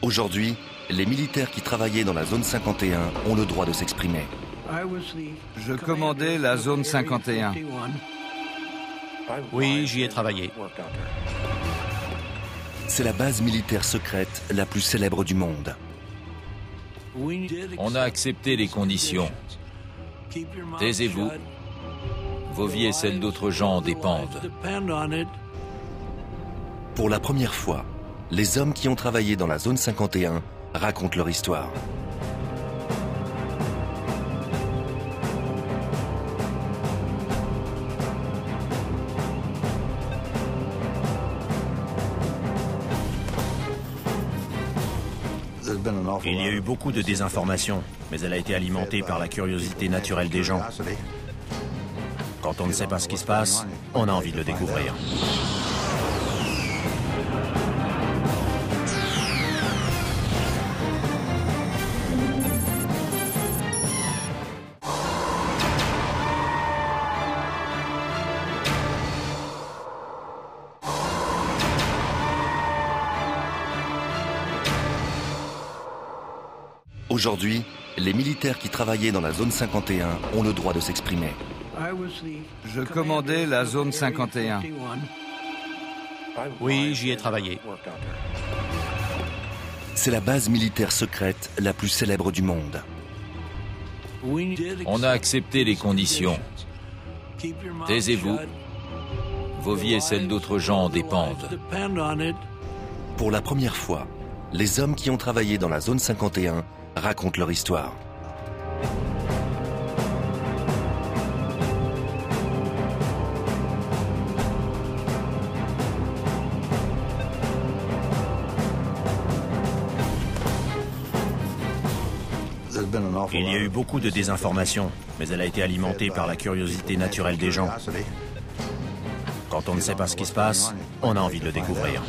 Aujourd'hui, les militaires qui travaillaient dans la zone 51 ont le droit de s'exprimer. Je commandais la zone 51. Oui, j'y ai travaillé. C'est la base militaire secrète la plus célèbre du monde. On a accepté les conditions. Taisez-vous. Vos vies et celles d'autres gens en dépendent. Pour la première fois, les hommes qui ont travaillé dans la zone 51 racontent leur histoire. Il y a eu beaucoup de désinformation, mais elle a été alimentée par la curiosité naturelle des gens. Quand on ne sait pas ce qui se passe, on a envie de le découvrir. Aujourd'hui, les militaires qui travaillaient dans la zone 51 ont le droit de s'exprimer. Je commandais la zone 51. Oui, j'y ai travaillé. C'est la base militaire secrète la plus célèbre du monde. On a accepté les conditions. Taisez-vous. Vos vies et celles d'autres gens en dépendent. Pour la première fois, les hommes qui ont travaillé dans la zone 51 racontent leur histoire. Il y a eu beaucoup de désinformation, mais elle a été alimentée par la curiosité naturelle des gens. Quand on ne sait pas ce qui se passe, on a envie de le découvrir.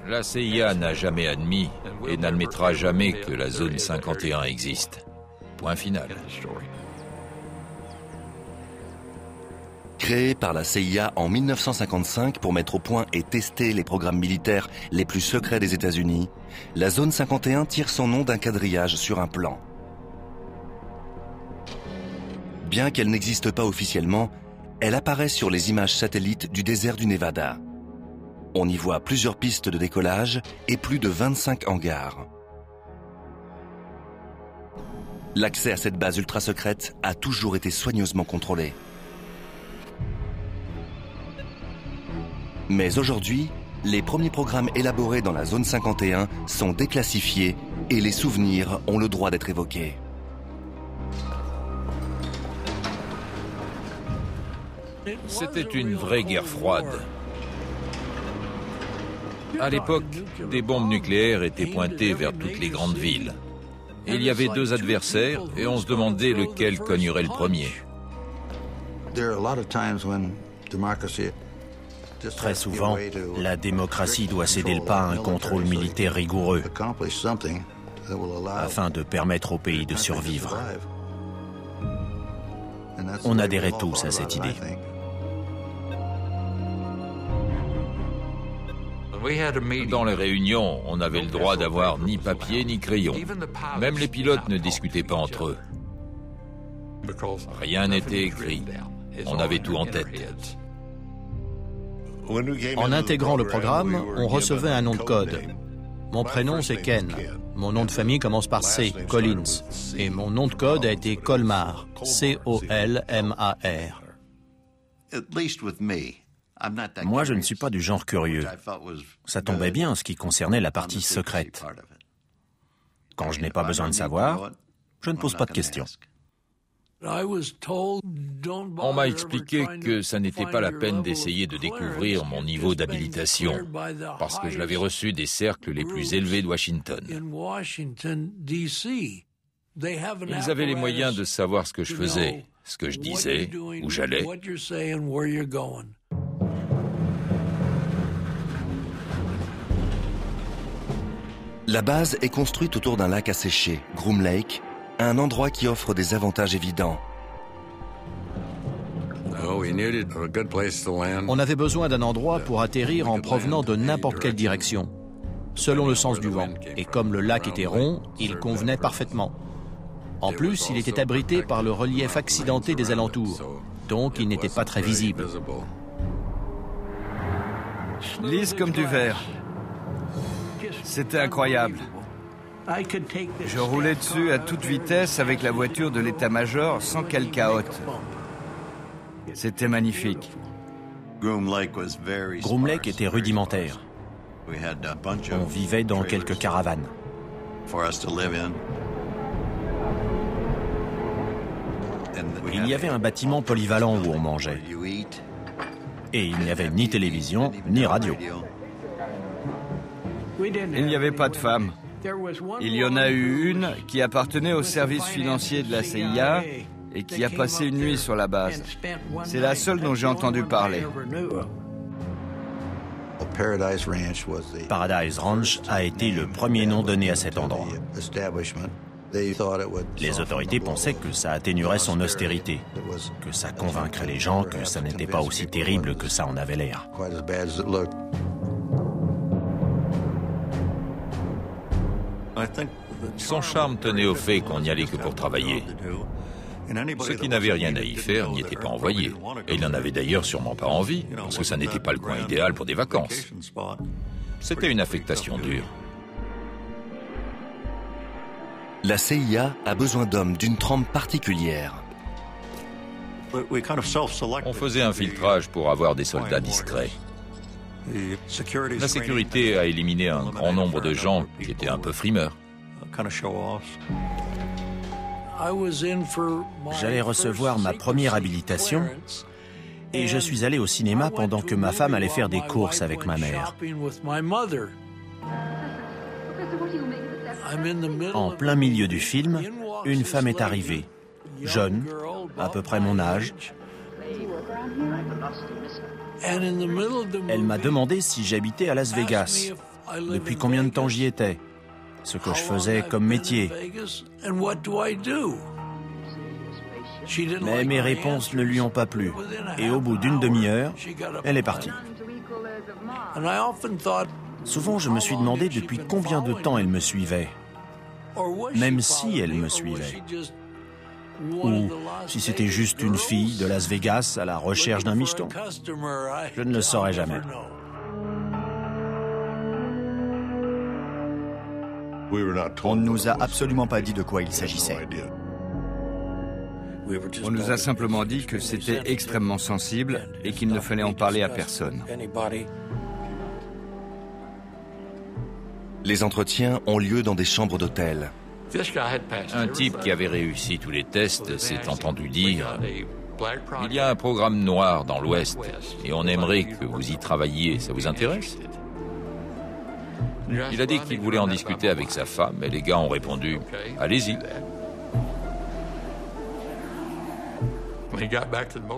La CIA n'a jamais admis et n'admettra jamais que la zone 51 existe. Point final. Créée par la CIA en 1955 pour mettre au point et tester les programmes militaires les plus secrets des États-Unis, la zone 51 tire son nom d'un quadrillage sur un plan. Bien qu'elle n'existe pas officiellement, elle apparaît sur les images satellites du désert du Nevada. On y voit plusieurs pistes de décollage et plus de 25 hangars. L'accès à cette base ultra secrète a toujours été soigneusement contrôlé. Mais aujourd'hui, les premiers programmes élaborés dans la zone 51 sont déclassifiés et les souvenirs ont le droit d'être évoqués. C'était une vraie guerre froide. À l'époque, des bombes nucléaires étaient pointées vers toutes les grandes villes. Il y avait deux adversaires et on se demandait lequel cognerait le premier. Très souvent, la démocratie doit céder le pas à un contrôle militaire rigoureux afin de permettre au pays de survivre. On adhérait tous à cette idée. Dans les réunions, on avait le droit d'avoir ni papier ni crayon. Même les pilotes ne discutaient pas entre eux. Rien n'était écrit. On avait tout en tête. En intégrant le programme, on recevait un nom de code. Mon prénom, c'est Ken. Mon nom de famille commence par C, Collins. Et mon nom de code a été Colmar, C-O-L-M-A-R. Moi, je ne suis pas du genre curieux. Ça tombait bien en ce qui concernait la partie secrète. Quand je n'ai pas besoin de savoir, je ne pose pas de questions. On m'a expliqué que ça n'était pas la peine d'essayer de découvrir mon niveau d'habilitation, parce que je l'avais reçu des cercles les plus élevés de Washington. Ils avaient les moyens de savoir ce que je faisais, ce que je disais, où j'allais. La base est construite autour d'un lac asséché, Groom Lake, un endroit qui offre des avantages évidents. On avait besoin d'un endroit pour atterrir en provenant de n'importe quelle direction, selon le sens du vent. Et comme le lac était rond, il convenait parfaitement. En plus, il était abrité par le relief accidenté des alentours, donc il n'était pas très visible. Lisse comme du verre. C'était incroyable. Je roulais dessus à toute vitesse avec la voiture de l'état-major sans qu'elle cahote. C'était magnifique. Groom Lake était rudimentaire. On vivait dans quelques caravanes. Il y avait un bâtiment polyvalent où on mangeait. Et il n'y avait ni télévision, ni radio. Il n'y avait pas de femmes. Il y en a eu une qui appartenait au service financier de la CIA et qui a passé une nuit sur la base. C'est la seule dont j'ai entendu parler. Paradise Ranch a été le premier nom donné à cet endroit. Les autorités pensaient que ça atténuerait son austérité, que ça convaincrait les gens que ça n'était pas aussi terrible que ça en avait l'air. Son charme tenait au fait qu'on n'y allait que pour travailler. Ceux qui n'avaient rien à y faire n'y étaient pas envoyés. Et ils n'en avaient d'ailleurs sûrement pas envie, parce que ça n'était pas le coin idéal pour des vacances. C'était une affectation dure. La CIA a besoin d'hommes d'une trempe particulière. On faisait un filtrage pour avoir des soldats discrets. La sécurité a éliminé un grand nombre de gens qui étaient un peu frimeurs. J'allais recevoir ma première habilitation et je suis allé au cinéma pendant que ma femme allait faire des courses avec ma mère. En plein milieu du film, une femme est arrivée, jeune, à peu près mon âge. Elle m'a demandé si j'habitais à Las Vegas, depuis combien de temps j'y étais, ce que je faisais comme métier. Mais mes réponses ne lui ont pas plu, et au bout d'une demi-heure, elle est partie. Souvent, je me suis demandé depuis combien de temps elle me suivait, même si elle me suivait. Ou si c'était juste une fille de Las Vegas à la recherche d'un micheton. Je ne le saurais jamais. On ne nous a absolument pas dit de quoi il s'agissait. On nous a simplement dit que c'était extrêmement sensible et qu'il ne fallait en parler à personne. Les entretiens ont lieu dans des chambres d'hôtel. Un type qui avait réussi tous les tests s'est entendu dire « Il y a un programme noir dans l'Ouest et on aimerait que vous y travailliez, ça vous intéresse ?» Il a dit qu'il voulait en discuter avec sa femme et les gars ont répondu « Allez-y ».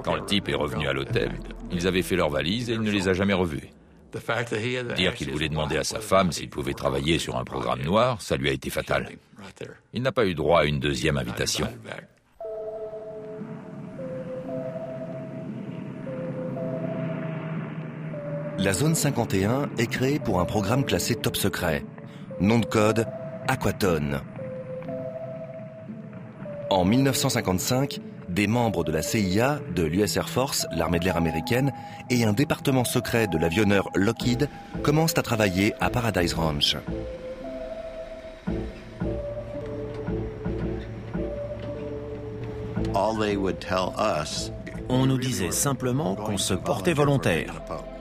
Quand le type est revenu à l'hôtel, ils avaient fait leurs valises et il ne les a jamais revus. Dire qu'il voulait demander à sa femme s'il pouvait travailler sur un programme noir, ça lui a été fatal. Il n'a pas eu droit à une deuxième invitation. La zone 51 est créée pour un programme classé top secret. Nom de code, Aquaton. En 1955, des membres de la CIA, de l'US Air Force, l'armée de l'air américaine, et un département secret de l'avionneur Lockheed commencent à travailler à Paradise Ranch. On nous disait simplement qu'on se portait volontaire,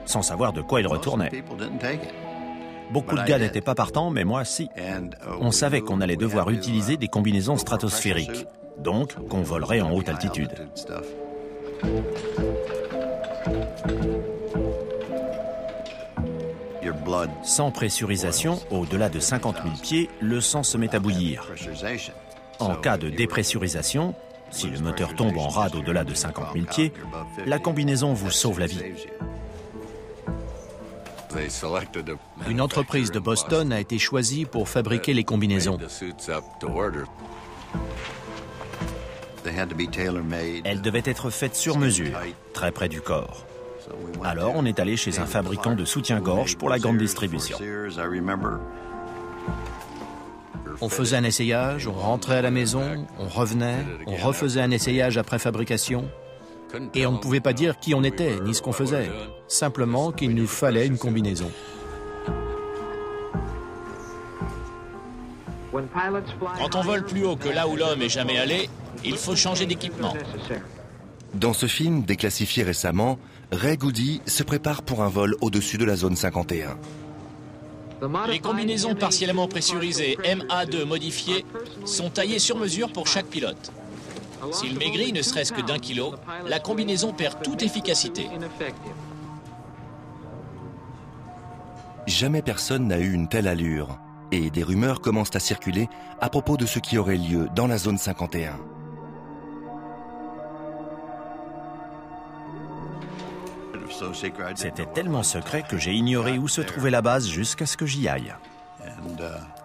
sans savoir de quoi il retournait. Beaucoup de gars n'étaient pas partants, mais moi, si. On savait qu'on allait devoir utiliser des combinaisons stratosphériques, donc qu'on volerait en haute altitude. Sans pressurisation, au-delà de 50 000 pieds, le sang se met à bouillir. En cas de dépressurisation, si le moteur tombe en rade au-delà de 50 000 pieds, la combinaison vous sauve la vie. Une entreprise de Boston a été choisie pour fabriquer les combinaisons. Elles devaient être faites sur mesure, très près du corps. Alors on est allé chez un fabricant de soutien-gorge pour la grande distribution. On faisait un essayage, on rentrait à la maison, on revenait, on refaisait un essayage après fabrication. Et on ne pouvait pas dire qui on était, ni ce qu'on faisait. Simplement qu'il nous fallait une combinaison. Quand on vole plus haut que là où l'homme est jamais allé, il faut changer d'équipement. Dans ce film, déclassifié récemment, Ray Goody se prépare pour un vol au-dessus de la zone 51. Les combinaisons partiellement pressurisées MA2 modifiées sont taillées sur mesure pour chaque pilote. S'il maigrit ne serait-ce que d'1 kilo, la combinaison perd toute efficacité. Jamais personne n'a eu une telle allure. Et des rumeurs commencent à circuler à propos de ce qui aurait lieu dans la zone 51. C'était tellement secret que j'ai ignoré où se trouvait la base jusqu'à ce que j'y aille.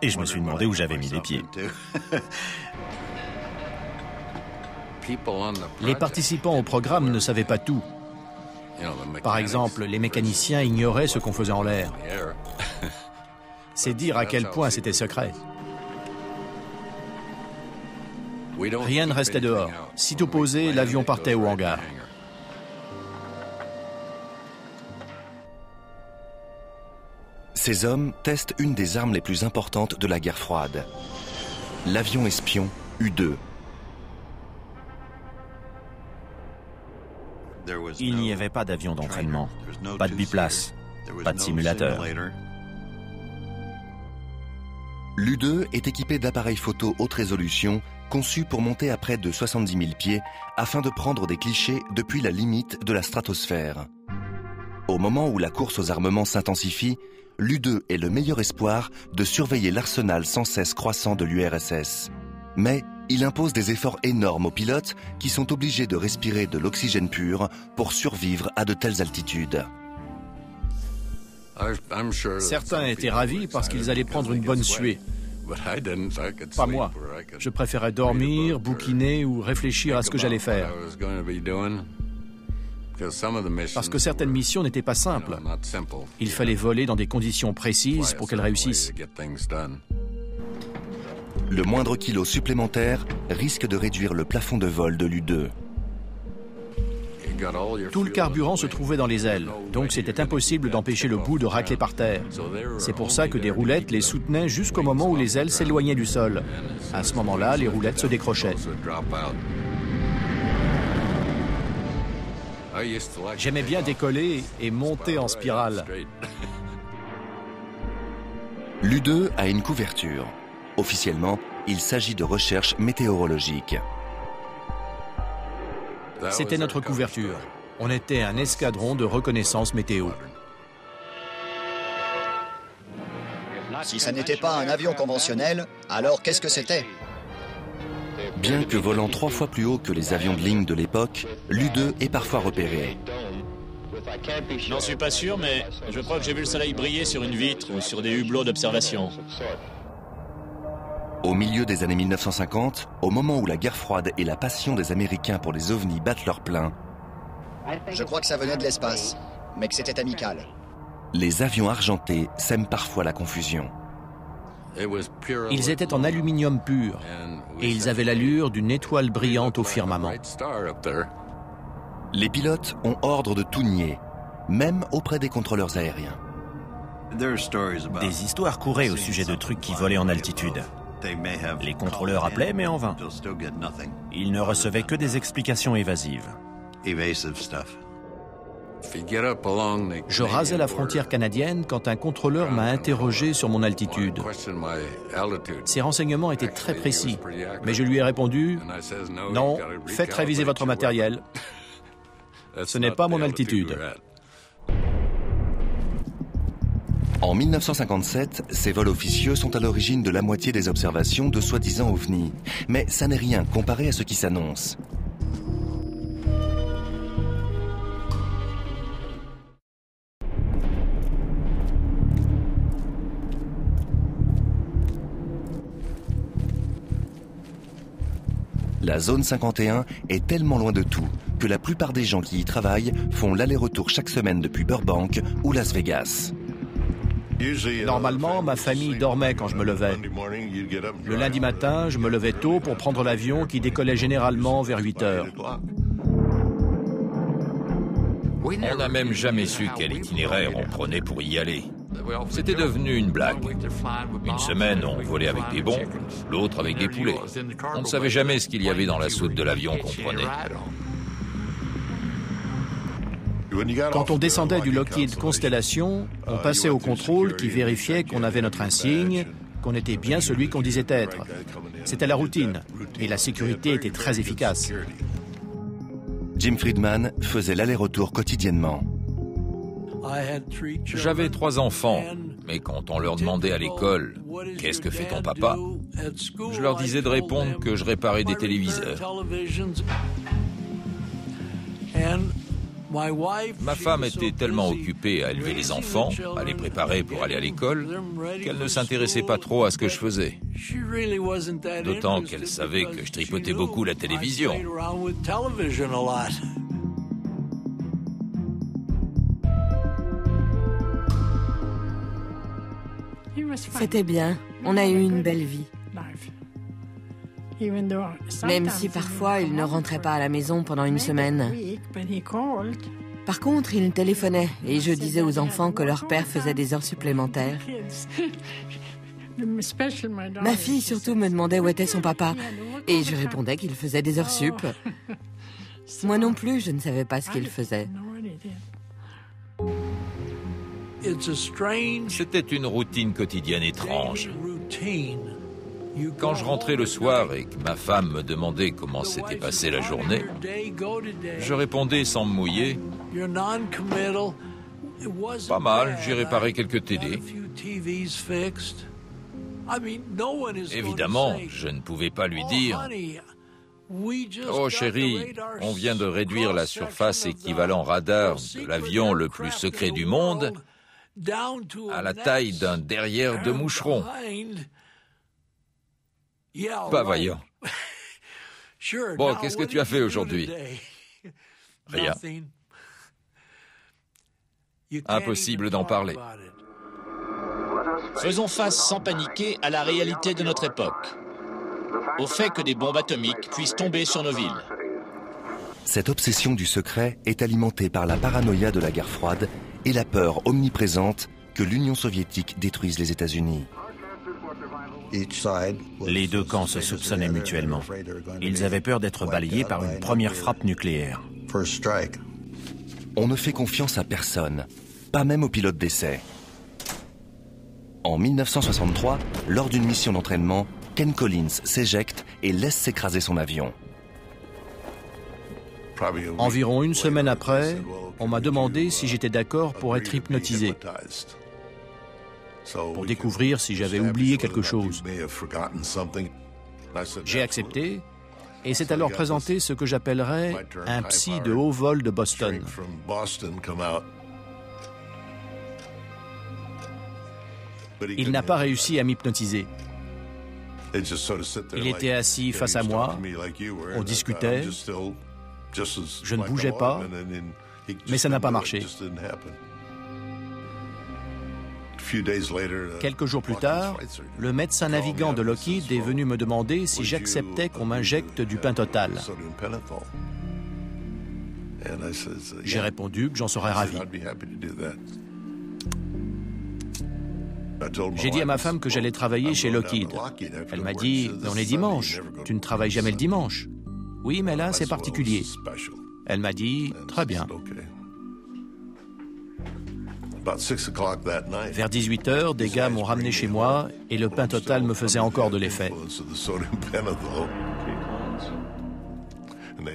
Et je me suis demandé où j'avais mis les pieds. Les participants au programme ne savaient pas tout. Par exemple, les mécaniciens ignoraient ce qu'on faisait en l'air. C'est dire à quel point c'était secret. Rien ne restait dehors. Sitôt posé, l'avion partait au hangar. Ces hommes testent une des armes les plus importantes de la guerre froide. L'avion espion U-2. Il n'y avait pas d'avion d'entraînement, pas de biplace, pas de simulateur. L'U-2 est équipé d'appareils photo haute résolution conçus pour monter à près de 70 000 pieds afin de prendre des clichés depuis la limite de la stratosphère. Au moment où la course aux armements s'intensifie, l'U-2 est le meilleur espoir de surveiller l'arsenal sans cesse croissant de l'URSS. Mais il impose des efforts énormes aux pilotes qui sont obligés de respirer de l'oxygène pur pour survivre à de telles altitudes. Certains étaient ravis parce qu'ils allaient prendre une bonne suée. Pas moi. Je préférais dormir, bouquiner ou réfléchir à ce que j'allais faire. Parce que certaines missions n'étaient pas simples. Il fallait voler dans des conditions précises pour qu'elles réussissent. Le moindre kilo supplémentaire risque de réduire le plafond de vol de l'U-2. Tout le carburant se trouvait dans les ailes, donc c'était impossible d'empêcher le bout de racler par terre. C'est pour ça que des roulettes les soutenaient jusqu'au moment où les ailes s'éloignaient du sol. À ce moment-là, les roulettes se décrochaient. J'aimais bien décoller et monter en spirale. L'U-2 a une couverture. Officiellement, il s'agit de recherche météorologique. C'était notre couverture. On était un escadron de reconnaissance météo. Si ça n'était pas un avion conventionnel, alors qu'est-ce que c'était? Bien que volant 3 fois plus haut que les avions de ligne de l'époque, l'U-2 est parfois repéré. J'en suis pas sûr, mais je crois que j'ai vu le soleil briller sur une vitre ou sur des hublots d'observation. Au milieu des années 1950, au moment où la guerre froide et la passion des Américains pour les ovnis battent leur plein, je crois que ça venait de l'espace, mais que c'était amical. Les avions argentés sèment parfois la confusion. Ils étaient en aluminium pur et ils avaient l'allure d'une étoile brillante au firmament. Les pilotes ont ordre de tout nier, même auprès des contrôleurs aériens. Des histoires couraient au sujet de trucs qui volaient en altitude. Les contrôleurs appelaient, mais en vain. Ils ne recevaient que des explications évasives. Je rasais la frontière canadienne quand un contrôleur m'a interrogé sur mon altitude. Ses renseignements étaient très précis, mais je lui ai répondu « Non, faites réviser votre matériel. Ce n'est pas mon altitude. » En 1957, ces vols officieux sont à l'origine de la moitié des observations de soi-disant ovnis. Mais ça n'est rien comparé à ce qui s'annonce. La zone 51 est tellement loin de tout que la plupart des gens qui y travaillent font l'aller-retour chaque semaine depuis Burbank ou Las Vegas. Normalement, ma famille dormait quand je me levais. Le lundi matin, je me levais tôt pour prendre l'avion qui décollait généralement vers 8 heures. On n'a même jamais su quel itinéraire on prenait pour y aller. C'était devenu une blague. Une semaine, on volait avec des bons, l'autre avec des poulets. On ne savait jamais ce qu'il y avait dans la soute de l'avion qu'on prenait. Quand on descendait du Lockheed Constellation, on passait au contrôle qui vérifiait qu'on avait notre insigne, qu'on était bien celui qu'on disait être. C'était la routine, et la sécurité était très efficace. Jim Friedman faisait l'aller-retour quotidiennement. J'avais 3 enfants, mais quand on leur demandait à l'école « Qu'est-ce que fait ton papa ?», je leur disais de répondre que je réparais des téléviseurs. Ma femme était tellement occupée à élever les enfants, à les préparer pour aller à l'école, qu'elle ne s'intéressait pas trop à ce que je faisais. D'autant qu'elle savait que je tripotais beaucoup la télévision. C'était bien. On a eu une belle vie. Même si parfois il ne rentrait pas à la maison pendant une semaine. Par contre, il téléphonait et je disais aux enfants que leur père faisait des heures supplémentaires. Ma fille surtout me demandait où était son papa et je répondais qu'il faisait des heures sup. Moi non plus, je ne savais pas ce qu'il faisait. C'était une routine quotidienne étrange. Quand je rentrais le soir et que ma femme me demandait comment s'était passée la journée, je répondais sans me mouiller. Pas mal, j'ai réparé quelques télés. Évidemment, je ne pouvais pas lui dire « Oh chérie, on vient de réduire la surface équivalent radar de l'avion le plus secret du monde à la taille d'un derrière de moucheron. » Pas vaillant. Bon, qu'est-ce que tu as fait aujourd'hui? Rien. Impossible d'en parler. Faisons face sans paniquer à la réalité de notre époque. Au fait que des bombes atomiques puissent tomber sur nos villes. Cette obsession du secret est alimentée par la paranoïa de la guerre froide et la peur omniprésente que l'Union soviétique détruise les États-Unis. Les deux camps se soupçonnaient mutuellement. Ils avaient peur d'être balayés par une première frappe nucléaire. On ne fait confiance à personne, pas même aux pilotes d'essai. En 1963, lors d'une mission d'entraînement, Ken Collins s'éjecte et laisse s'écraser son avion. Environ une semaine après, on m'a demandé si j'étais d'accord pour être hypnotisé, pour découvrir si j'avais oublié quelque chose. J'ai accepté, et s'est alors présenté ce que j'appellerais un psy de haut vol de Boston. Il n'a pas réussi à m'hypnotiser. Il était assis face à moi, on discutait, je ne bougeais pas, mais ça n'a pas marché. Quelques jours plus tard, le médecin navigant de Lockheed est venu me demander si j'acceptais qu'on m'injecte du pentotal. J'ai répondu que j'en serais ravi. J'ai dit à ma femme que j'allais travailler chez Lockheed. Elle m'a dit « Mais on est dimanche, tu ne travailles jamais le dimanche ». « Oui, mais là, c'est particulier ». Elle m'a dit « Très bien ». Vers 18 h, des gars m'ont ramené chez moi et le pentotal me faisait encore de l'effet.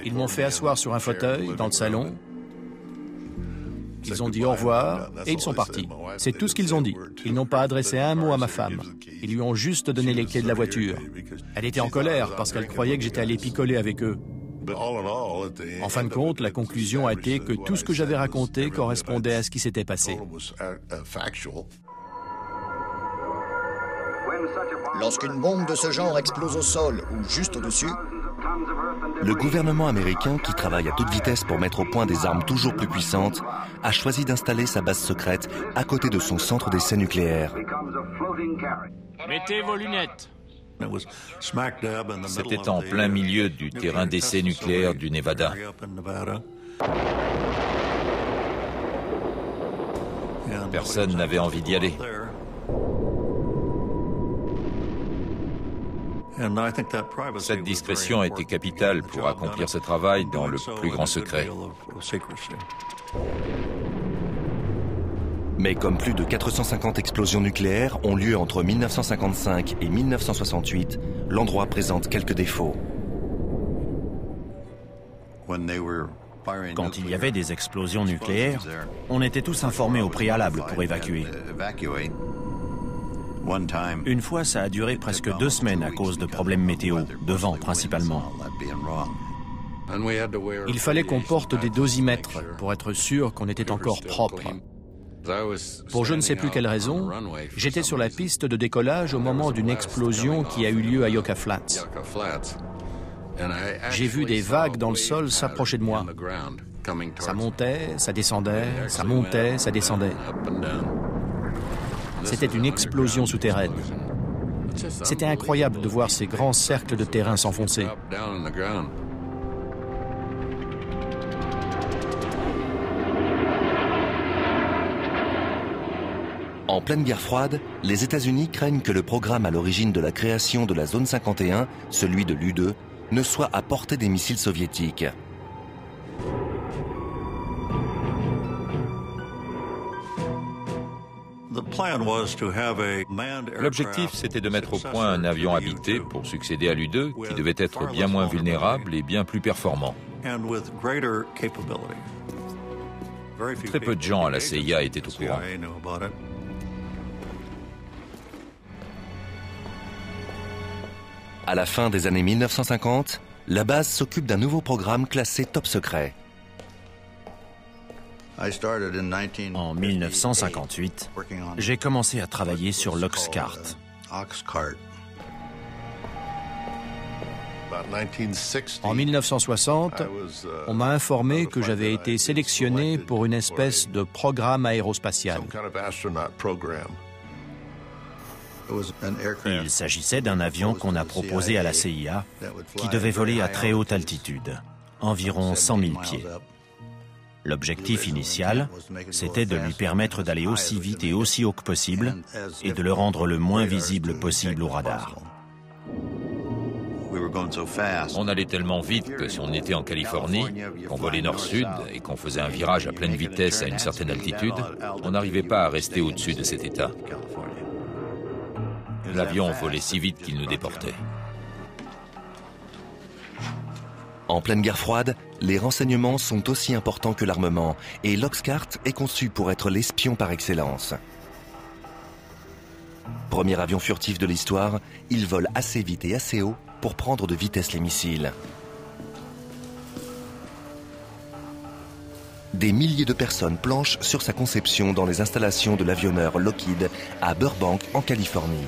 Ils m'ont fait asseoir sur un fauteuil dans le salon. Ils ont dit au revoir et ils sont partis. C'est tout ce qu'ils ont dit. Ils n'ont pas adressé un mot à ma femme. Ils lui ont juste donné les clés de la voiture. Elle était en colère parce qu'elle croyait que j'étais allé picoler avec eux. En fin de compte, la conclusion a été que tout ce que j'avais raconté correspondait à ce qui s'était passé. Lorsqu'une bombe de ce genre explose au sol ou juste au-dessus, Le gouvernement américain, qui travaille à toute vitesse pour mettre au point des armes toujours plus puissantes, a choisi d'installer sa base secrète à côté de son centre d'essai nucléaire. Mettez vos lunettes. C'était en plein milieu du terrain d'essai nucléaire du Nevada. Personne n'avait envie d'y aller. Cette discrétion a été capitale pour accomplir ce travail dans le plus grand secret. Mais comme plus de 450 explosions nucléaires ont lieu entre 1955 et 1968, l'endroit présente quelques défauts. Quand il y avait des explosions nucléaires, on était tous informés au préalable pour évacuer. Une fois, ça a duré presque 2 semaines à cause de problèmes météo, de vent principalement. Il fallait qu'on porte des dosimètres pour être sûr qu'on était encore propre. Pour je ne sais plus quelle raison, j'étais sur la piste de décollage au moment d'une explosion qui a eu lieu à Yucca Flats. J'ai vu des vagues dans le sol s'approcher de moi. Ça montait, ça descendait, ça montait, ça descendait. C'était une explosion souterraine. C'était incroyable de voir ces grands cercles de terrain s'enfoncer. En pleine guerre froide, les États-Unis craignent que le programme à l'origine de la création de la zone 51, celui de l'U-2, ne soit à portée des missiles soviétiques. L'objectif, c'était de mettre au point un avion habité pour succéder à l'U-2, qui devait être bien moins vulnérable et bien plus performant. Très peu de gens à la CIA étaient au courant. À la fin des années 1950, la base s'occupe d'un nouveau programme classé top secret. En 1958, j'ai commencé à travailler sur l'Oxcart. En 1960, on m'a informé que j'avais été sélectionné pour une espèce de programme aérospatial. Il s'agissait d'un avion qu'on a proposé à la CIA qui devait voler à très haute altitude, environ 100 000 pieds. L'objectif initial, c'était de lui permettre d'aller aussi vite et aussi haut que possible et de le rendre le moins visible possible au radar. On allait tellement vite que si on était en Californie, qu'on volait nord-sud et qu'on faisait un virage à pleine vitesse à une certaine altitude, on n'arrivait pas à rester au-dessus de cet état. L'avion volait si vite qu'il nous déportait. En pleine guerre froide, les renseignements sont aussi importants que l'armement et l'Oxcart est conçu pour être l'espion par excellence. Premier avion furtif de l'histoire, il vole assez vite et assez haut pour prendre de vitesse les missiles. Des milliers de personnes planchent sur sa conception dans les installations de l'avionneur Lockheed à Burbank, en Californie.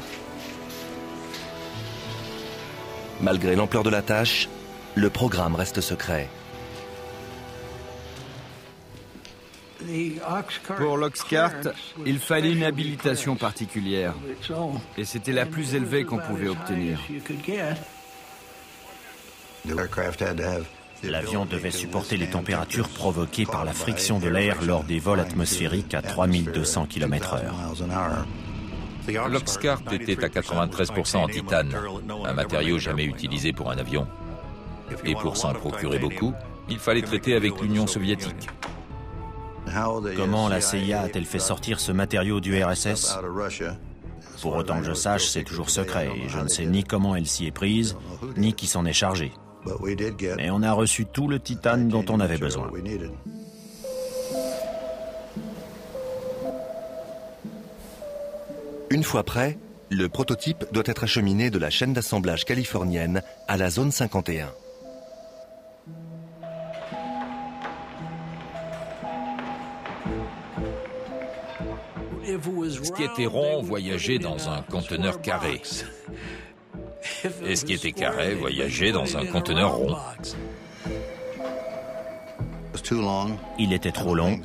Malgré l'ampleur de la tâche, le programme reste secret. Pour l'Oxcart, il fallait une habilitation particulière. Et c'était la plus élevée qu'on pouvait obtenir. L'avion devait supporter les températures provoquées par la friction de l'air lors des vols atmosphériques à 3200 km/h. L'Oxcart était à 93% en titane, un matériau jamais utilisé pour un avion. Et pour s'en procurer beaucoup, il fallait traiter avec l'Union soviétique. Comment la CIA a-t-elle fait sortir ce matériau du RSS? Pour autant que je sache, c'est toujours secret et je ne sais ni comment elle s'y est prise, ni qui s'en est chargé. Mais on a reçu tout le titane dont on avait besoin. Une fois prêt, le prototype doit être acheminé de la chaîne d'assemblage californienne à la zone 51. Ce qui était rond voyageait dans un conteneur carré. Et ce qui était carré voyageait dans un conteneur rond. Il était trop long,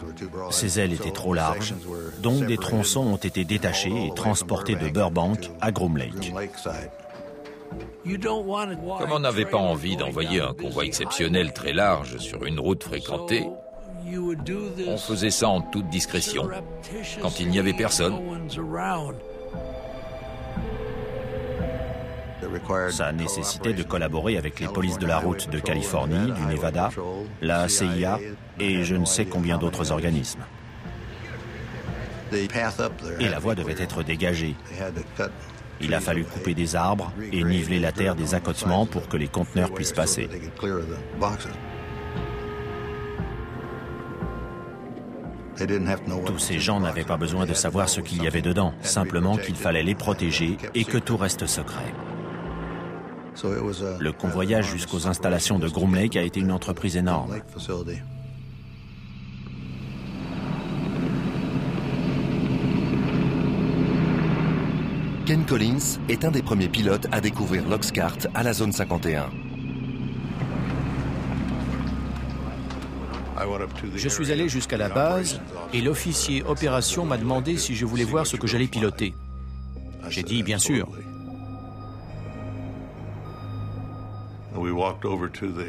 ses ailes étaient trop larges, donc des tronçons ont été détachés et transportés de Burbank à Groom Lake. Comme on n'avait pas envie d'envoyer un convoi exceptionnel très large sur une route fréquentée, on faisait ça en toute discrétion, quand il n'y avait personne. Ça nécessitait de collaborer avec les polices de la route de Californie, du Nevada, la CIA et je ne sais combien d'autres organismes. Et la voie devait être dégagée. Il a fallu couper des arbres et niveler la terre des accotements pour que les conteneurs puissent passer. Tous ces gens n'avaient pas besoin de savoir ce qu'il y avait dedans, simplement qu'il fallait les protéger et que tout reste secret. Le convoyage jusqu'aux installations de Groom Lake a été une entreprise énorme. Ken Collins est un des premiers pilotes à découvrir l'Oxcart à la zone 51. Je suis allé jusqu'à la base et l'officier opération m'a demandé si je voulais voir ce que j'allais piloter. J'ai dit bien sûr.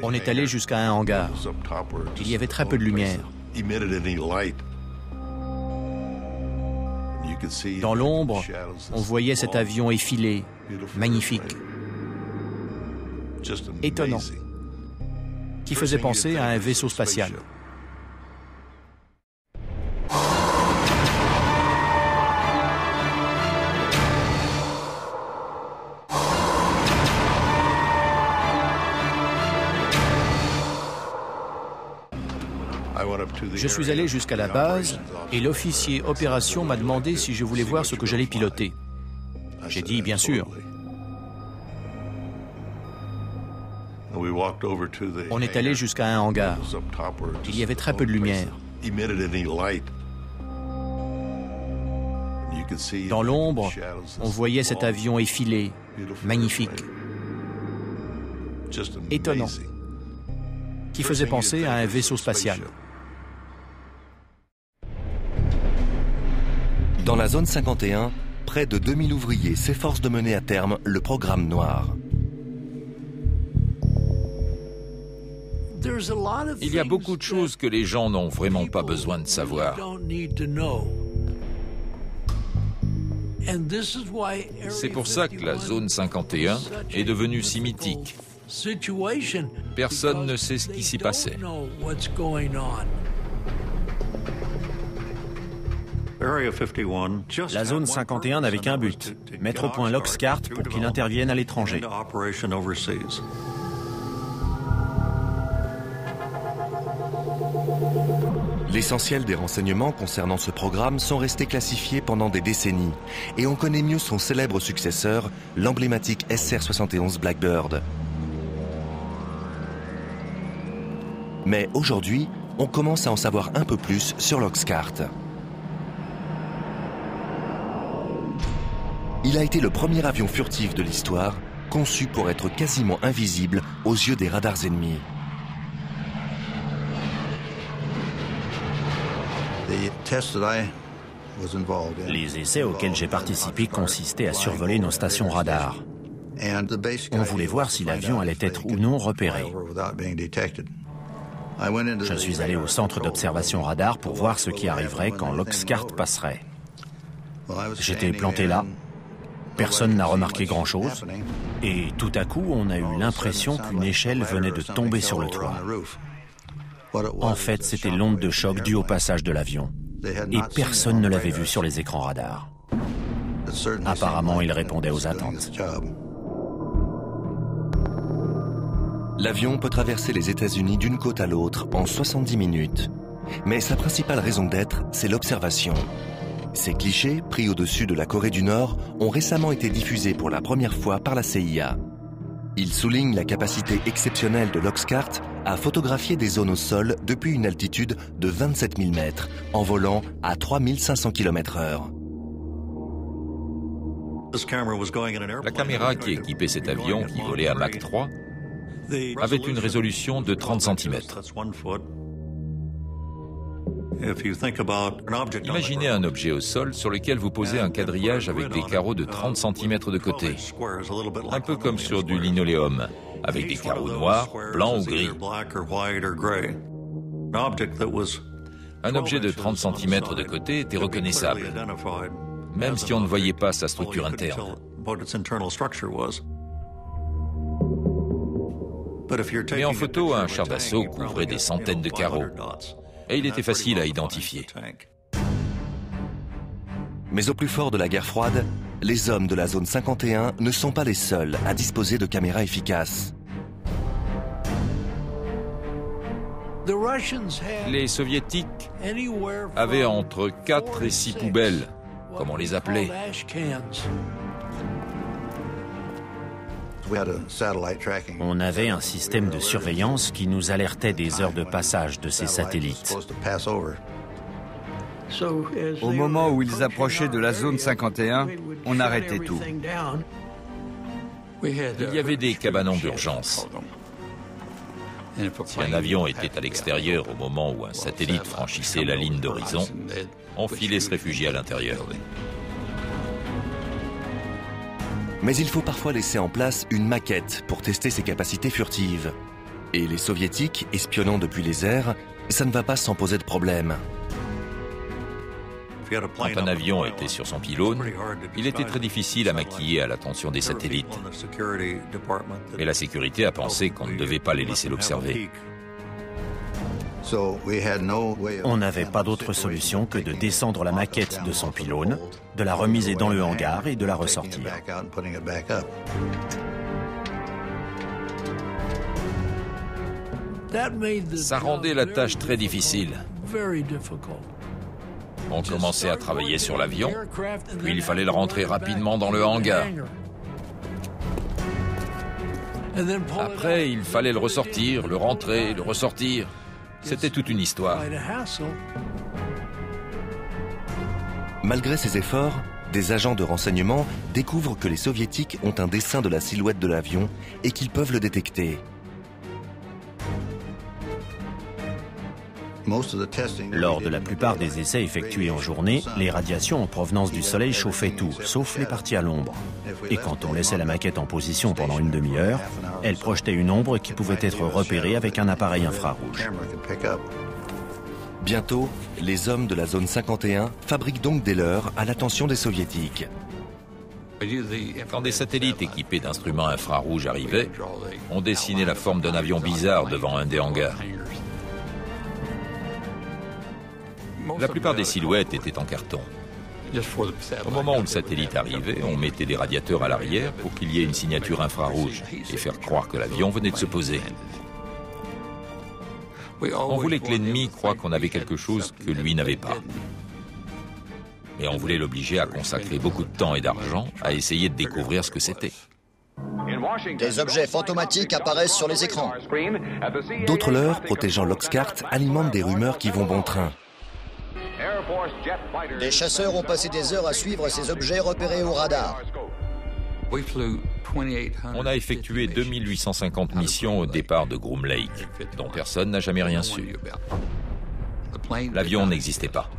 On est allé jusqu'à un hangar. Il y avait très peu de lumière. Dans l'ombre, on voyait cet avion effilé, magnifique, étonnant, qui faisait penser à un vaisseau spatial. Je suis allé jusqu'à la base et l'officier opération m'a demandé si je voulais voir ce que j'allais piloter. J'ai dit bien sûr. On est allé jusqu'à un hangar. Il y avait très peu de lumière. Dans l'ombre, on voyait cet avion effilé, magnifique, étonnant, qui faisait penser à un vaisseau spatial. Dans la zone 51, près de 2000 ouvriers s'efforcent de mener à terme le programme Noir. Il y a beaucoup de choses que les gens n'ont vraiment pas besoin de savoir. C'est pour ça que la zone 51 est devenue si mythique. Personne ne sait ce qui s'y passait. La zone 51 n'avait qu'un but, mettre au point l'Oxcart pour qu'il intervienne à l'étranger. L'essentiel des renseignements concernant ce programme sont restés classifiés pendant des décennies et on connaît mieux son célèbre successeur, l'emblématique SR-71 Blackbird. Mais aujourd'hui, on commence à en savoir un peu plus sur l'Oxcart. Il a été le premier avion furtif de l'histoire, conçu pour être quasiment invisible aux yeux des radars ennemis. Les essais auxquels j'ai participé consistaient à survoler nos stations radars. On voulait voir si l'avion allait être ou non repéré. Je suis allé au centre d'observation radar pour voir ce qui arriverait quand l'Oxcart passerait. J'étais planté là. Personne n'a remarqué grand-chose. Et tout à coup, on a eu l'impression qu'une échelle venait de tomber sur le toit. En fait, c'était l'onde de choc due au passage de l'avion. Et personne ne l'avait vu sur les écrans radars. Apparemment, il répondait aux attentes. L'avion peut traverser les États-Unis d'une côte à l'autre en 70 minutes. Mais sa principale raison d'être, c'est l'observation. Ces clichés, pris au-dessus de la Corée du Nord, ont récemment été diffusés pour la première fois par la CIA. Ils soulignent la capacité exceptionnelle de l'Oxcart à photographier des zones au sol depuis une altitude de 27 000 mètres, en volant à 3500 km/h. La caméra qui équipait cet avion, qui volait à Mach 3, avait une résolution de 30 cm. Imaginez un objet au sol sur lequel vous posez un quadrillage avec des carreaux de 30 cm de côté, un peu comme sur du linoléum, avec des carreaux noirs, blancs ou gris. Un objet de 30 cm de côté était reconnaissable, même si on ne voyait pas sa structure interne. Mais en photo, un char d'assaut couvrait des centaines de carreaux, et il était facile à identifier. Mais au plus fort de la guerre froide, les hommes de la zone 51 ne sont pas les seuls à disposer de caméras efficaces. Les soviétiques avaient entre 4 et 6 poubelles, comme on les appelait. On avait un système de surveillance qui nous alertait des heures de passage de ces satellites. Au moment où ils approchaient de la zone 51, on arrêtait tout. Il y avait des cabanons d'urgence. Si un avion était à l'extérieur au moment où un satellite franchissait la ligne d'horizon, on filait se réfugier à l'intérieur. Mais il faut parfois laisser en place une maquette pour tester ses capacités furtives. Et les soviétiques, espionnant depuis les airs, ça ne va pas sans poser de problème. Quand un avion était sur son pylône, il était très difficile à maquiller à l'attention des satellites. Mais la sécurité a pensé qu'on ne devait pas les laisser l'observer. On n'avait pas d'autre solution que de descendre la maquette de son pylône, de la remiser dans le hangar et de la ressortir. Ça rendait la tâche très difficile. On commençait à travailler sur l'avion, puis il fallait le rentrer rapidement dans le hangar. Après, il fallait le ressortir, le rentrer, le ressortir. C'était toute une histoire. Malgré ces efforts, des agents de renseignement découvrent que les soviétiques ont un dessin de la silhouette de l'avion et qu'ils peuvent le détecter. Lors de la plupart des essais effectués en journée, les radiations en provenance du soleil chauffaient tout, sauf les parties à l'ombre. Et quand on laissait la maquette en position pendant une demi-heure, elle projetait une ombre qui pouvait être repérée avec un appareil infrarouge. Bientôt, les hommes de la zone 51 fabriquent donc des leurres à l'attention des soviétiques. Quand des satellites équipés d'instruments infrarouges arrivaient, on dessinait la forme d'un avion bizarre devant un des hangars. La plupart des silhouettes étaient en carton. Au moment où le satellite arrivait, on mettait des radiateurs à l'arrière pour qu'il y ait une signature infrarouge et faire croire que l'avion venait de se poser. On voulait que l'ennemi croie qu'on avait quelque chose que lui n'avait pas. Et on voulait l'obliger à consacrer beaucoup de temps et d'argent à essayer de découvrir ce que c'était. Des objets fantomatiques apparaissent sur les écrans. D'autres leurres protégeant l'Oxcart alimentent des rumeurs qui vont bon train. Les chasseurs ont passé des heures à suivre ces objets repérés au radar. On a effectué 2850 missions au départ de Groom Lake, dont personne n'a jamais rien su. L'avion n'existait pas.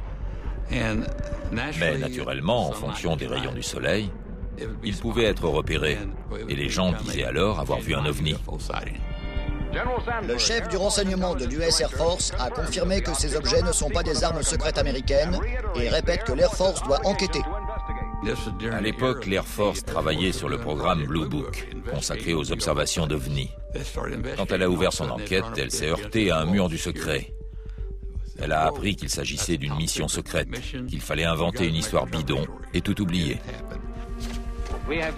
Mais naturellement, en fonction des rayons du soleil, il pouvait être repéré, et les gens disaient alors avoir vu un ovni. Le chef du renseignement de l'US Air Force a confirmé que ces objets ne sont pas des armes secrètes américaines et répète que l'Air Force doit enquêter. À l'époque, l'Air Force travaillait sur le programme Blue Book, consacré aux observations d'OVNI. Quand elle a ouvert son enquête, elle s'est heurtée à un mur du secret. Elle a appris qu'il s'agissait d'une mission secrète, qu'il fallait inventer une histoire bidon et tout oublier.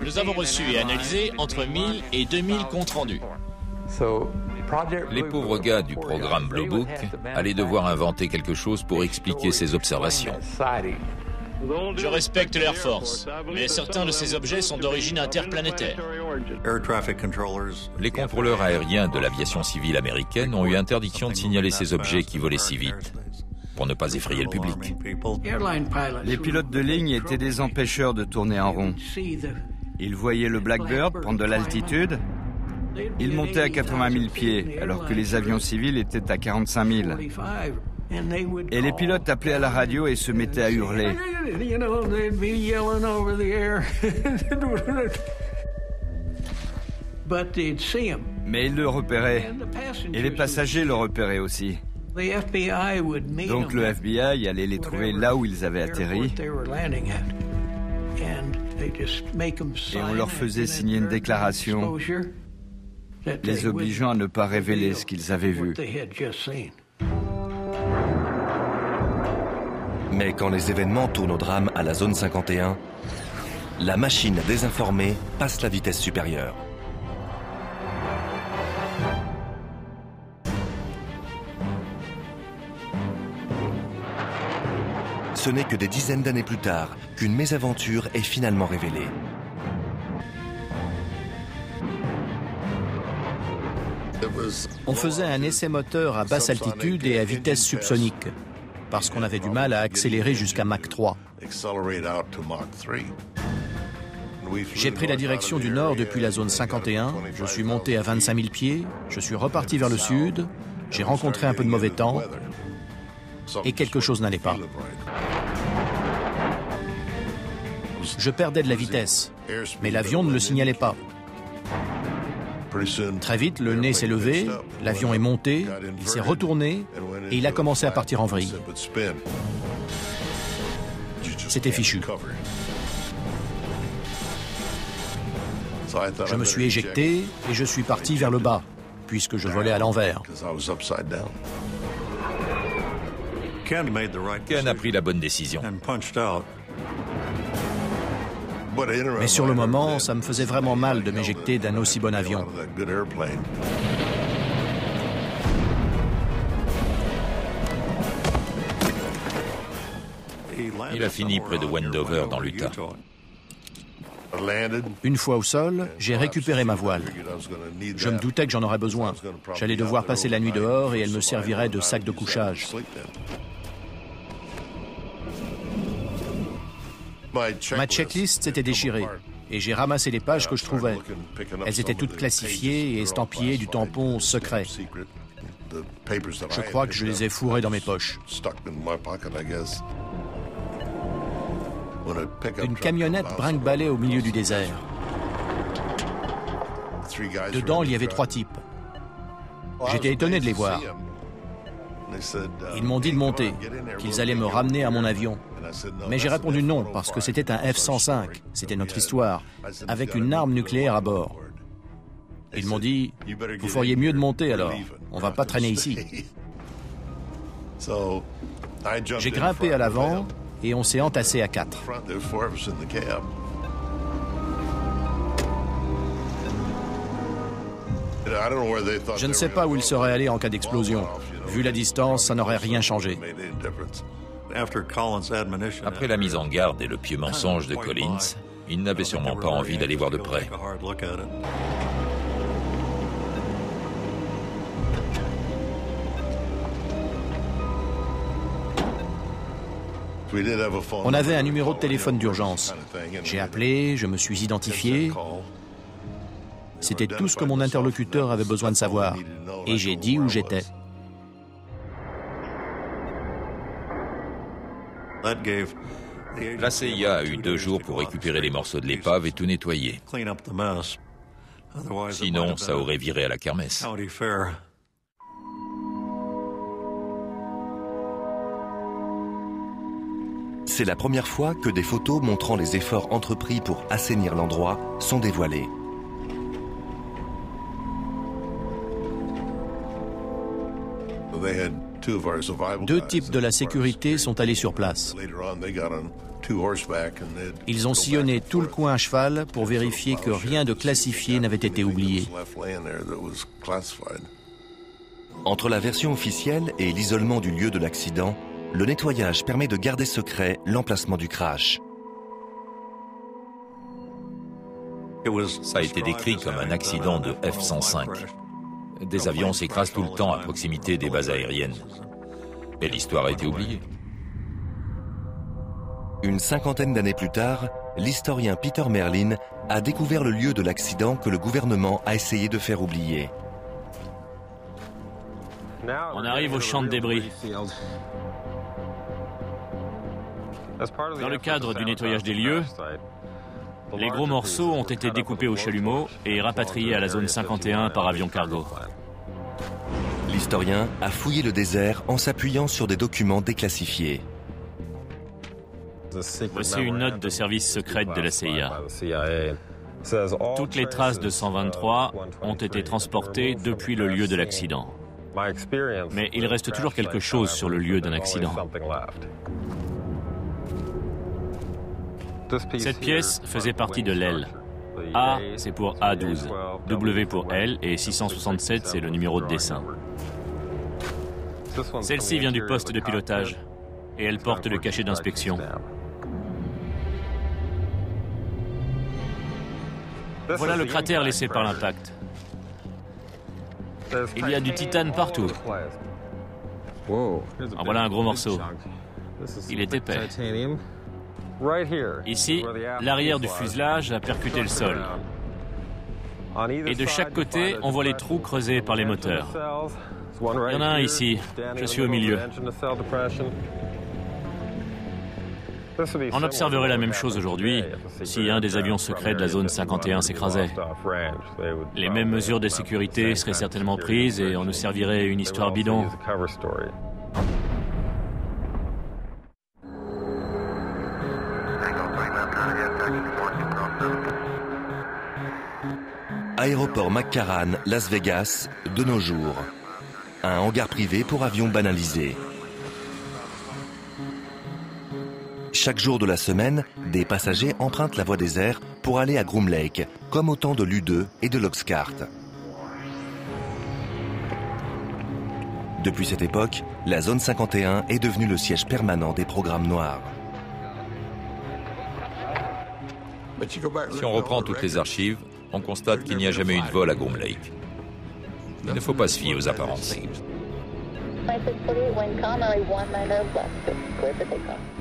Nous avons reçu et analysé entre 1000 et 2000 comptes rendus. Les pauvres gars du programme Blue Book allaient devoir inventer quelque chose pour expliquer ces observations. Je respecte l'Air Force, mais certains de ces objets sont d'origine interplanétaire. Les contrôleurs aériens de l'aviation civile américaine ont eu interdiction de signaler ces objets qui volaient si vite. pour ne pas effrayer le public. Les pilotes de ligne étaient des empêcheurs de tourner en rond. Ils voyaient le Blackbird prendre de l'altitude. Ils montaient à 80 000 pieds, alors que les avions civils étaient à 45 000. Et les pilotes appelaient à la radio et se mettaient à hurler. Mais ils le repéraient. Et les passagers le repéraient aussi. Donc le FBI allait les trouver là où ils avaient atterri. Et on leur faisait signer une déclaration les obligeant à ne pas révéler ce qu'ils avaient vu. Mais quand les événements tournent au drame à la zone 51, la machine désinformée passe la vitesse supérieure. Ce n'est que des dizaines d'années plus tard qu'une mésaventure est finalement révélée. On faisait un essai moteur à basse altitude et à vitesse subsonique, parce qu'on avait du mal à accélérer jusqu'à Mach 3. J'ai pris la direction du nord depuis la zone 51, je suis monté à 25 000 pieds, je suis reparti vers le sud, j'ai rencontré un peu de mauvais temps, et quelque chose n'allait pas. Je perdais de la vitesse, mais l'avion ne le signalait pas. Très vite, le nez s'est levé, l'avion est monté, il s'est retourné et il a commencé à partir en vrille. C'était fichu. Je me suis éjecté et je suis parti vers le bas, puisque je volais à l'envers. Ken a pris la bonne décision. Mais sur le moment, ça me faisait vraiment mal de m'éjecter d'un aussi bon avion. Il a fini près de Wendover, dans l'Utah. Une fois au sol, j'ai récupéré ma voile. Je me doutais que j'en aurais besoin. J'allais devoir passer la nuit dehors et elle me servirait de sac de couchage. Ma checklist s'était déchirée et j'ai ramassé les pages que je trouvais. Elles étaient toutes classifiées et estampillées du tampon secret. Je crois que je les ai fourrées dans mes poches. Une camionnette brinque-ballait au milieu du désert. Dedans, il y avait 3 types. J'étais étonné de les voir. Ils m'ont dit de monter, qu'ils allaient me ramener à mon avion. Mais j'ai répondu non, parce que c'était un F-105, c'était notre histoire, avec une arme nucléaire à bord. Ils m'ont dit, vous feriez mieux de monter alors, on va pas traîner ici. J'ai grimpé à l'avant et on s'est entassé à 4. Je ne sais pas où ils seraient allés en cas d'explosion. Vu la distance, ça n'aurait rien changé. Après la mise en garde et le pieux mensonge de Collins, il n'avait sûrement pas envie d'aller voir de près. On avait un numéro de téléphone d'urgence. J'ai appelé, je me suis identifié. C'était tout ce que mon interlocuteur avait besoin de savoir. Et j'ai dit où j'étais. La CIA a eu 2 jours pour récupérer les morceaux de l'épave et tout nettoyer. Sinon, ça aurait viré à la kermesse. C'est la première fois que des photos montrant les efforts entrepris pour assainir l'endroit sont dévoilées. Deux types de la sécurité sont allés sur place. Ils ont sillonné tout le coin à cheval pour vérifier que rien de classifié n'avait été oublié. Entre la version officielle et l'isolement du lieu de l'accident, le nettoyage permet de garder secret l'emplacement du crash. Ça a été décrit comme un accident de F-105. Des avions s'écrasent tout le temps à proximité des bases aériennes. Et l'histoire a été oubliée. Une cinquantaine d'années plus tard, l'historien Peter Merlin a découvert le lieu de l'accident que le gouvernement a essayé de faire oublier. On arrive au champ de débris. Dans le cadre du nettoyage des lieux, les gros morceaux ont été découpés au chalumeau et rapatriés à la zone 51 par avion cargo. L'historien a fouillé le désert en s'appuyant sur des documents déclassifiés. Voici une note de service secrète de la CIA. Toutes les traces de 123 ont été transportées depuis le lieu de l'accident. Mais il reste toujours quelque chose sur le lieu d'un accident. Cette pièce faisait partie de l'aile. A, c'est pour A12, W pour L et 667, c'est le numéro de dessin. Celle-ci vient du poste de pilotage et elle porte le cachet d'inspection. Voilà le cratère laissé par l'impact. Il y a du titane partout. En voilà un gros morceau. Il est épais. Ici, l'arrière du fuselage a percuté le sol. Et de chaque côté, on voit les trous creusés par les moteurs. Il y en a un ici. Je suis au milieu. On observerait la même chose aujourd'hui si un des avions secrets de la zone 51 s'écrasait. Les mêmes mesures de sécurité seraient certainement prises et on nous servirait une histoire bidon. Aéroport McCarran, Las Vegas, de nos jours. Un hangar privé pour avions banalisés. Chaque jour de la semaine, des passagers empruntent la voie des airs pour aller à Groom Lake, comme au temps de l'U-2 et de l'Oxcart. Depuis cette époque, la zone 51 est devenue le siège permanent des programmes noirs. Si on reprend toutes les archives, on constate qu'il n'y a jamais eu de vol à Groom Lake. Il ne faut pas se fier aux apparences.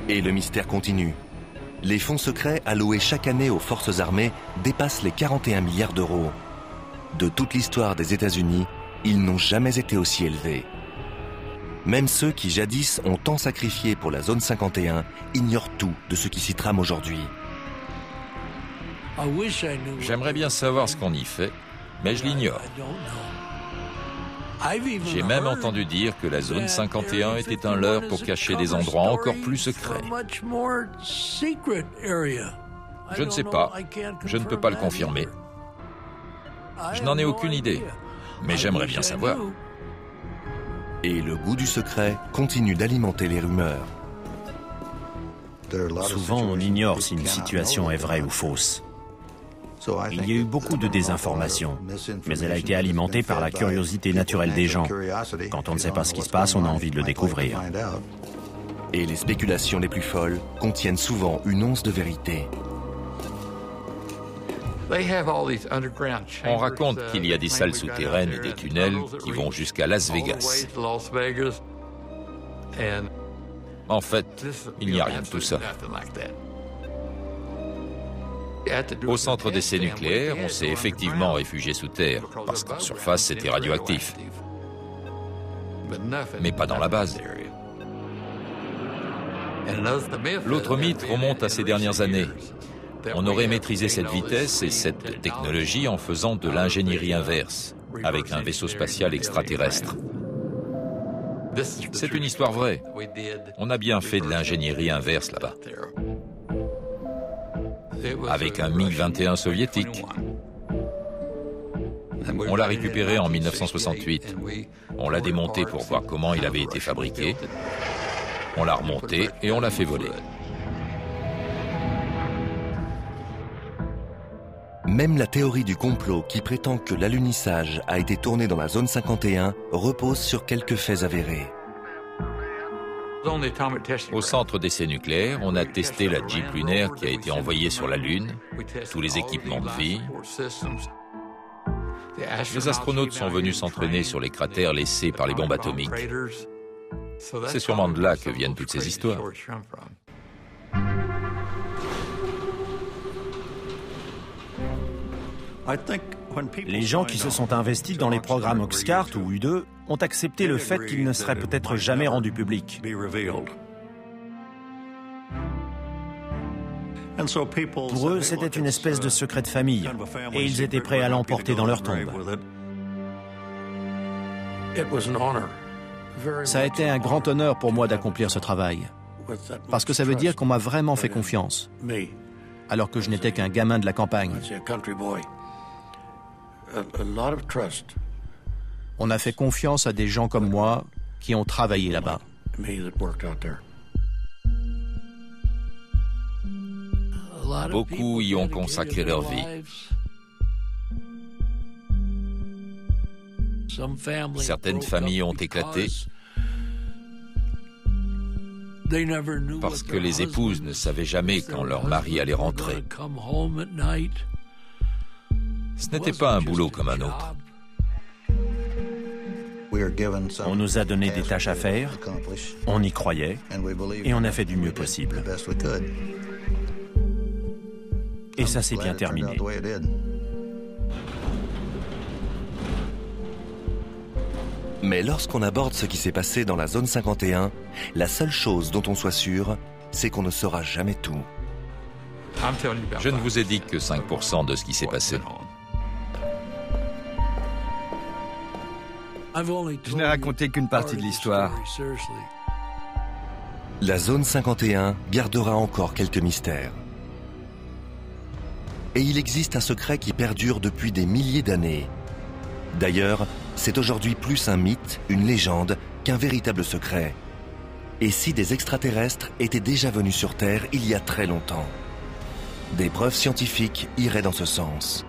Et le mystère continue. Les fonds secrets alloués chaque année aux forces armées dépassent les 41 milliards d'euros. De toute l'histoire des États-Unis, ils n'ont jamais été aussi élevés. Même ceux qui jadis ont tant sacrifié pour la zone 51 ignorent tout de ce qui s'y trame aujourd'hui. J'aimerais bien savoir ce qu'on y fait, mais je l'ignore. J'ai même entendu dire que la zone 51 était un leurre pour cacher des endroits encore plus secrets. Je ne sais pas, je ne peux pas le confirmer. Je n'en ai aucune idée, mais j'aimerais bien savoir. Et le goût du secret continue d'alimenter les rumeurs. Souvent, on ignore si une situation est vraie ou fausse. Il y a eu beaucoup de désinformation, mais elle a été alimentée par la curiosité naturelle des gens. Quand on ne sait pas ce qui se passe, on a envie de le découvrir. Et les spéculations les plus folles contiennent souvent une once de vérité. On raconte qu'il y a des salles souterraines et des tunnels qui vont jusqu'à Las Vegas. En fait, il n'y a rien de tout ça. Au centre d'essai nucléaire, on s'est effectivement réfugié sous terre, parce qu'en surface, c'était radioactif. Mais pas dans la base. L'autre mythe remonte à ces dernières années. On aurait maîtrisé cette vitesse et cette technologie en faisant de l'ingénierie inverse, avec un vaisseau spatial extraterrestre. C'est une histoire vraie. On a bien fait de l'ingénierie inverse là-bas. Avec un MiG-21 soviétique. On l'a récupéré en 1968. On l'a démonté pour voir comment il avait été fabriqué. On l'a remonté et on l'a fait voler. Même la théorie du complot qui prétend que l'alunissage a été tourné dans la zone 51 repose sur quelques faits avérés. Au centre d'essai nucléaire, on a testé la Jeep lunaire qui a été envoyée sur la Lune, tous les équipements de vie. Les astronautes sont venus s'entraîner sur les cratères laissés par les bombes atomiques. C'est sûrement de là que viennent toutes ces histoires. Les gens qui se sont investis dans les programmes Oxcart ou U2 ont accepté le fait qu'ils ne seraient peut-être jamais rendus publics. Pour eux, c'était une espèce de secret de famille, et ils étaient prêts à l'emporter dans leur tombe. Ça a été un grand honneur pour moi d'accomplir ce travail, parce que ça veut dire qu'on m'a vraiment fait confiance, alors que je n'étais qu'un gamin de la campagne. On a fait confiance à des gens comme moi qui ont travaillé là-bas. Beaucoup y ont consacré leur vie. Certaines familles ont éclaté parce que les épouses ne savaient jamais quand leur mari allait rentrer. Ce n'était pas un boulot comme un autre. On nous a donné des tâches à faire, on y croyait, et on a fait du mieux possible. Et ça s'est bien terminé. Mais lorsqu'on aborde ce qui s'est passé dans la zone 51, la seule chose dont on soit sûr, c'est qu'on ne saura jamais tout. Je ne vous ai dit que 5% de ce qui s'est passé. Je n'ai raconté qu'une partie de l'histoire. La zone 51 gardera encore quelques mystères. Et il existe un secret qui perdure depuis des milliers d'années. D'ailleurs, c'est aujourd'hui plus un mythe, une légende, qu'un véritable secret. Et si des extraterrestres étaient déjà venus sur Terre il y a très longtemps? Des preuves scientifiques iraient dans ce sens.